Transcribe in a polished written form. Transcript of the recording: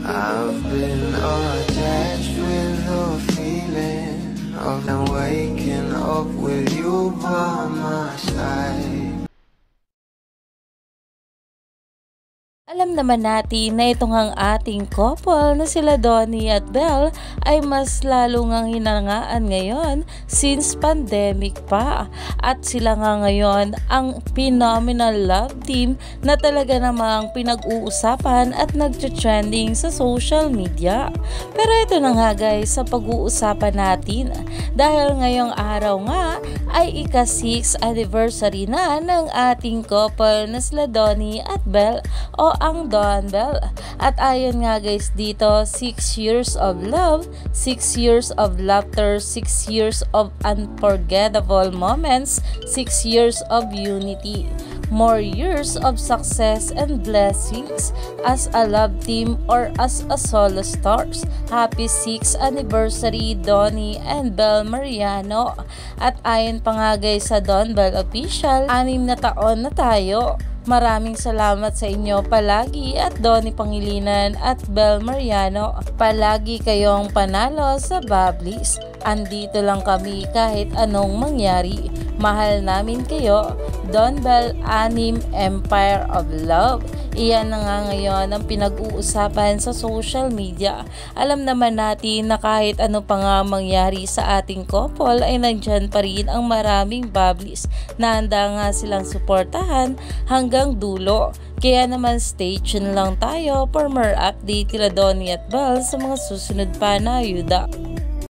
I've been attached with the feeling of waking up with you by my side. Alam naman natin na itong ang ating couple na sila Donnie at Belle ay mas lalo ngang hinangaan ngayon since pandemic pa. At sila nga ngayon ang phenomenal love team na talaga namang pinag-uusapan at nag-trending sa social media. Pero ito na nga guys sa pag-uusapan natin dahil ngayong araw nga ay ika-6th anniversary na ng ating couple na sila Donnie at Belle o ang Don Bell. At ayon nga guys dito, 6 years of love, 6 years of laughter, 6 years of unforgettable moments, 6 years of unity, more years of success and blessings as a love team or as a solo stars. Happy 6th anniversary Donnie and Belle Mariano. At ayon pa nga guys sa Don Bell Official, 6 na taon na tayo. Maraming salamat sa inyo palagi at Donnie Pangilinan at Belle Mariano. Palagi kayong panalo sa Bablis. Andito lang kami kahit anong mangyari. Mahal namin kayo. Don Bell Anim Empire of Love. Iyan na nga ngayon ang pinag-uusapan sa social media. Alam naman natin na kahit ano pa nga mangyari sa ating couple ay nandyan pa rin ang maraming Bablis na handa nga silang suportahan hanggang dulo. Kaya naman stay tuned lang tayo for more update kila Donnie at Belle sa mga susunod pa na ayuda.